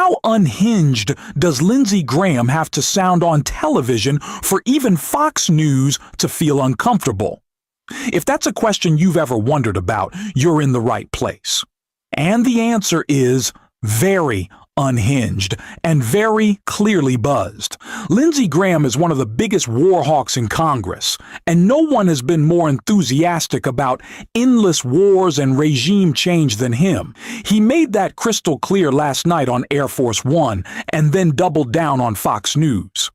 How unhinged does Lindsey Graham have to sound on television for even Fox News to feel uncomfortable? If that's a question you've ever wondered about, you're in the right place. And the answer is very unhinged and very clearly buzzed. Lindsey Graham is one of the biggest war hawks in Congress, and no one has been more enthusiastic about endless wars and regime change than him. He made that crystal clear last night on Air Force One and then doubled down on Fox News.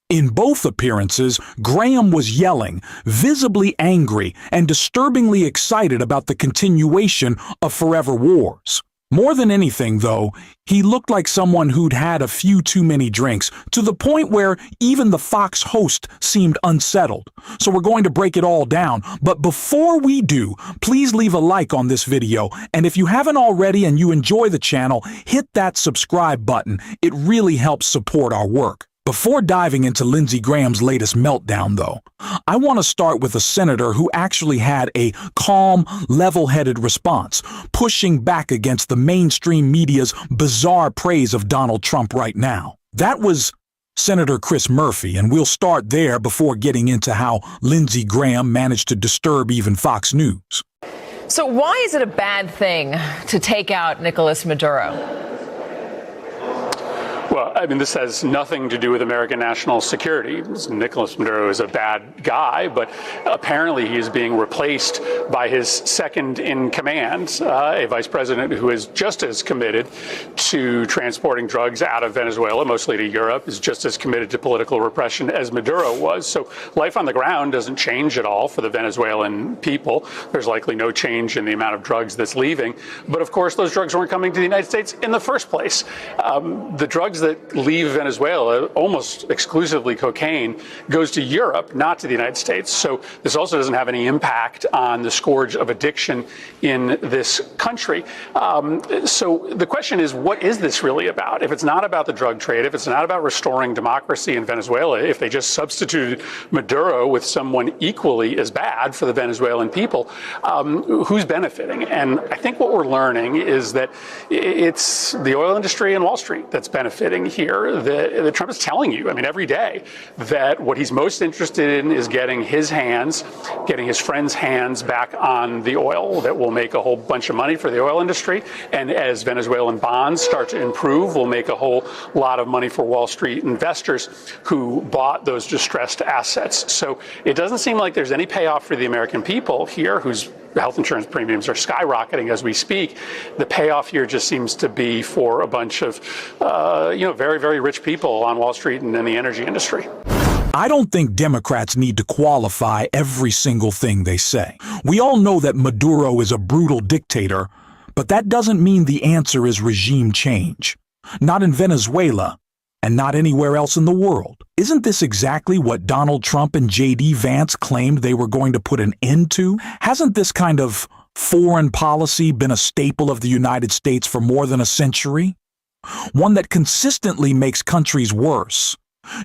In both appearances, Graham was yelling, visibly angry and disturbingly excited about the continuation of forever wars. More than anything, though, he looked like someone who'd had a few too many drinks, to the point where even the Fox host seemed unsettled. So we're going to break it all down, but before we do, please leave a like on this video, and if you haven't already and you enjoy the channel, hit that subscribe button. It really helps support our work. Before diving into Lindsey Graham's latest meltdown, though, I want to start with a senator who actually had a calm, level-headed response, pushing back against the mainstream media's bizarre praise of Donald Trump right now. That was Senator Chris Murphy, and we'll start there before getting into how Lindsey Graham managed to disturb even Fox News. So why is it a bad thing to take out Nicolas Maduro? Well, I mean, this has nothing to do with American national security. Nicolas Maduro is a bad guy, but apparently he is being replaced by his second in command, a vice president who is just as committed to transporting drugs out of Venezuela, mostly to Europe, is just as committed to political repression as Maduro was. So life on the ground doesn't change at all for the Venezuelan people. There's likely no change in the amount of drugs that's leaving. But of course, those drugs weren't coming to the United States in the first place. The drugs that leave Venezuela, almost exclusively cocaine, goes to Europe, not to the United States. So this also doesn't have any impact on the scourge of addiction in this country. So the question is, what is this really about? If it's not about the drug trade, if it's not about restoring democracy in Venezuela, if they just substituted Maduro with someone equally as bad for the Venezuelan people, who's benefiting? And I think what we're learning is that it's the oil industry and Wall Street that's benefiting here. That Trump is telling you, I mean, every day, that what he's most interested in is getting his friends' hands back on the oil that will make a whole bunch of money for the oil industry. And as Venezuelan bonds start to improve, will make a whole lot of money for Wall Street investors who bought those distressed assets. So it doesn't seem like there's any payoff for the American people here, whose health insurance premiums are skyrocketing as we speak. The payoff here just seems to be for a bunch of, very, very rich people on Wall Street and in the energy industry. I don't think Democrats need to qualify every single thing they say. We all know that Maduro is a brutal dictator, but that doesn't mean the answer is regime change. Not in Venezuela, and not anywhere else in the world. Isn't this exactly what Donald Trump and J.D. Vance claimed they were going to put an end to? Hasn't this kind of foreign policy been a staple of the United States for more than a century? One that consistently makes countries worse,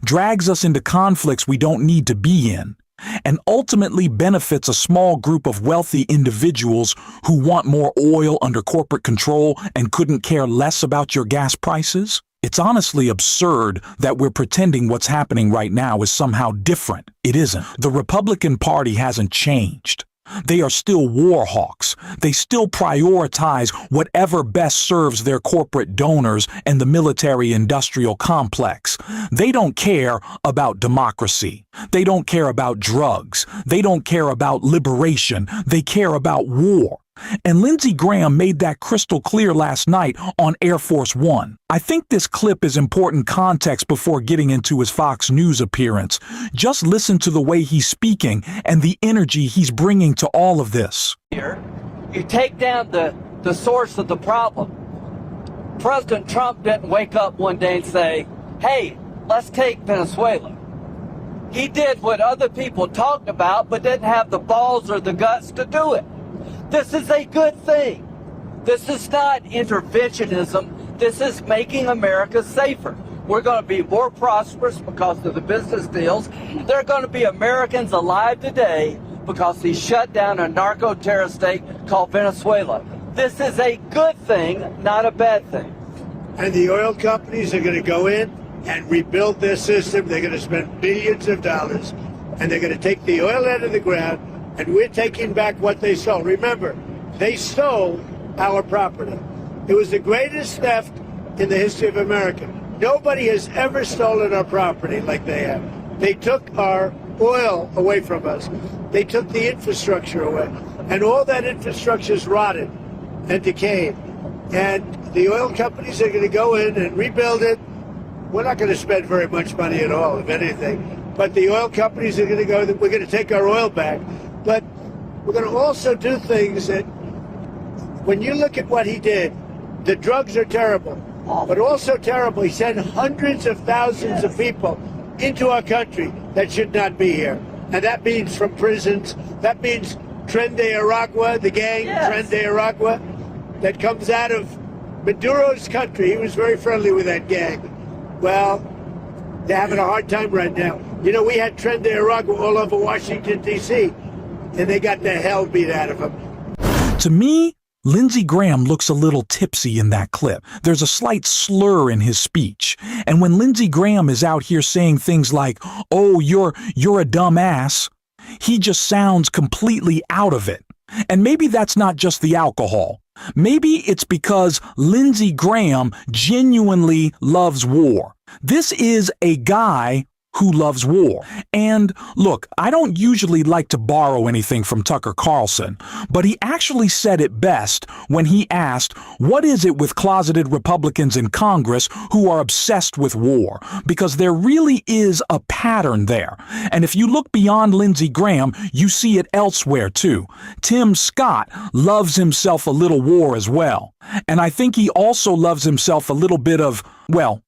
drags us into conflicts we don't need to be in, and ultimately benefits a small group of wealthy individuals who want more oil under corporate control and couldn't care less about your gas prices? It's honestly absurd that we're pretending what's happening right now is somehow different. It isn't. The Republican Party hasn't changed. They are still war hawks. They still prioritize whatever best serves their corporate donors and the military-industrial complex. They don't care about democracy. They don't care about drugs. They don't care about liberation. They care about war. And Lindsey Graham made that crystal clear last night on Air Force One. I think this clip is important context before getting into his Fox News appearance. Just listen to the way he's speaking and the energy he's bringing to all of this. Here, you take down the source of the problem. President Trump didn't wake up one day and say, hey, let's take Venezuela. He did what other people talked about, but didn't have the balls or the guts to do it. This is a good thing. This is not interventionism. This is making America safer. We're going to be more prosperous because of the business deals. There are going to be Americans alive today because he shut down a narco-terrorist state called Venezuela. This is a good thing, not a bad thing. And the oil companies are going to go in and rebuild their system. They're going to spend billions of dollars, and they're going to take the oil out of the ground, and we're taking back what they stole. Remember, they stole our property. It was the greatest theft in the history of America. Nobody has ever stolen our property like they have. They took our oil away from us. They took the infrastructure away. And all that infrastructure is rotted and decayed. And the oil companies are going to go in and rebuild it. We're not going to spend very much money at all, if anything. But the oil companies are going to go, we're going to take our oil back. But we're going to also do things that, when you look at what he did, the drugs are terrible, but also terrible. He sent hundreds of thousands of people into our country that should not be here. And that means from prisons. That means Tren de Aragua, the gang, Tren de Aragua, that comes out of Maduro's country. He was very friendly with that gang. Well, they're having a hard time right now. You know, we had Tren de Aragua all over Washington, D.C., and they got the hell beat out of them. To me, Lindsey Graham looks a little tipsy in that clip. There's a slight slur in his speech. And when Lindsey Graham is out here saying things like, "Oh, you're a dumb ass," he just sounds completely out of it. And maybe that's not just the alcohol. Maybe it's because Lindsey Graham genuinely loves war. This is a guy who loves war. And look, I don't usually like to borrow anything from Tucker Carlson, but he actually said it best when he asked, what is it with closeted Republicans in Congress who are obsessed with war? Because there really is a pattern there. And if you look beyond Lindsey Graham, you see it elsewhere too. Tim Scott loves himself a little war as well. And I think he also loves himself a little bit of, well,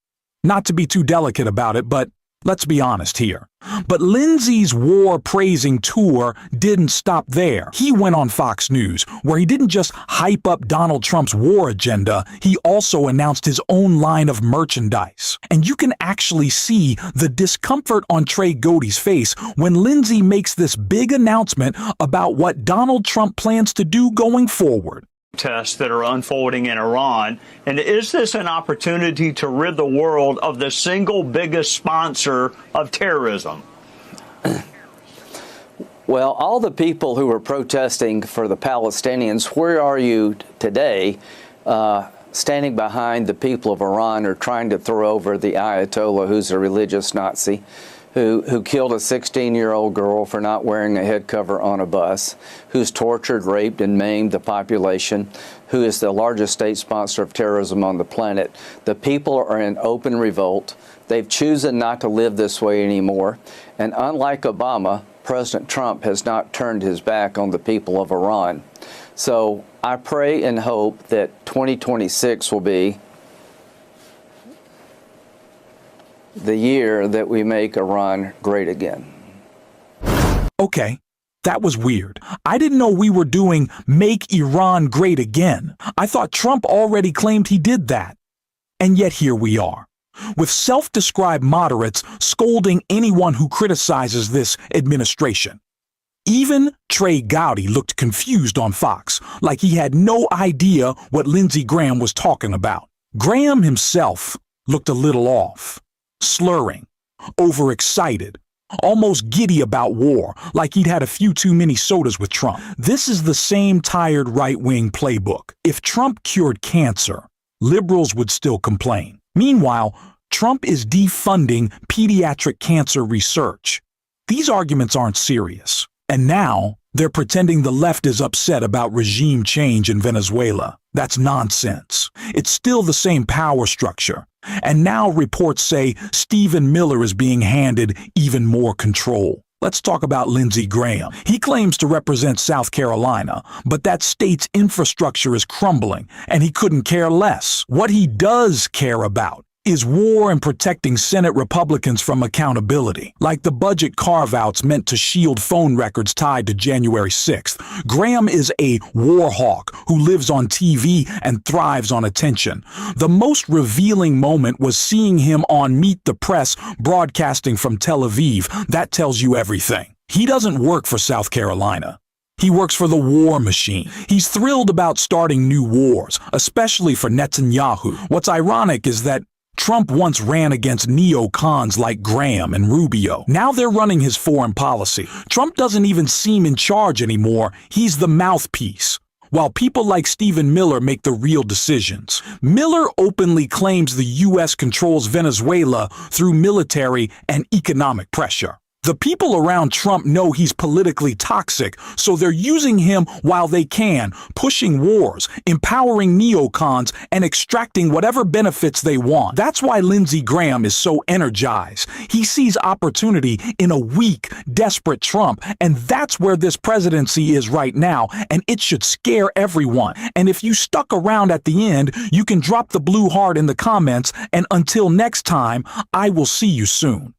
not to be too delicate about it, but let's be honest here. But Lindsey's war-praising tour didn't stop there. He went on Fox News, where he didn't just hype up Donald Trump's war agenda, he also announced his own line of merchandise. And you can actually see the discomfort on Trey Godey's face when Lindsey makes this big announcement about what Donald Trump plans to do going forward. Tests that are unfolding in Iran. And is this an opportunity to rid the world of the single biggest sponsor of terrorism? Well, all the people who were protesting for the Palestinians, where are you today, standing behind the people of Iran or trying to throw over the Ayatollah, who's a religious Nazi, who killed a 16-year-old girl for not wearing a head cover on a bus, who's tortured, raped, and maimed the population, who is the largest state sponsor of terrorism on the planet. The people are in open revolt. They've chosen not to live this way anymore. And unlike Obama, President Trump has not turned his back on the people of Iran. So I pray and hope that 2026 will be the year that we make Iran great again. Okay, that was weird. I didn't know we were doing Make Iran Great Again. I thought Trump already claimed he did that. And yet here we are, with self-described moderates scolding anyone who criticizes this administration. Even Trey Gowdy looked confused on Fox, like he had no idea what Lindsey Graham was talking about. Graham himself looked a little off. Slurring, overexcited, almost giddy about war, like he'd had a few too many sodas with Trump. This is the same tired right-wing playbook. If Trump cured cancer, liberals would still complain. Meanwhile, Trump is defunding pediatric cancer research. These arguments aren't serious. And now, they're pretending the left is upset about regime change in Venezuela. That's nonsense. It's still the same power structure. And now reports say Stephen Miller is being handed even more control. Let's talk about Lindsey Graham. He claims to represent South Carolina, but that state's infrastructure is crumbling, and he couldn't care less. What he does care about is war and protecting Senate Republicans from accountability, like the budget carve-outs meant to shield phone records tied to January 6th. Graham is a war hawk who lives on TV and thrives on attention. The most revealing moment was seeing him on Meet the Press broadcasting from Tel Aviv. That tells you everything. He doesn't work for South Carolina. He works for the war machine. He's thrilled about starting new wars, especially for Netanyahu. What's ironic is that Trump once ran against neocons like Graham and Rubio. Now they're running his foreign policy. Trump doesn't even seem in charge anymore. He's the mouthpiece, while people like Stephen Miller make the real decisions. Miller openly claims the U.S. controls Venezuela through military and economic pressure. The people around Trump know he's politically toxic, so they're using him while they can, pushing wars, empowering neocons, and extracting whatever benefits they want. That's why Lindsey Graham is so energized. He sees opportunity in a weak, desperate Trump, and that's where this presidency is right now, and it should scare everyone. And if you stuck around at the end, you can drop the blue heart in the comments, and until next time, I will see you soon.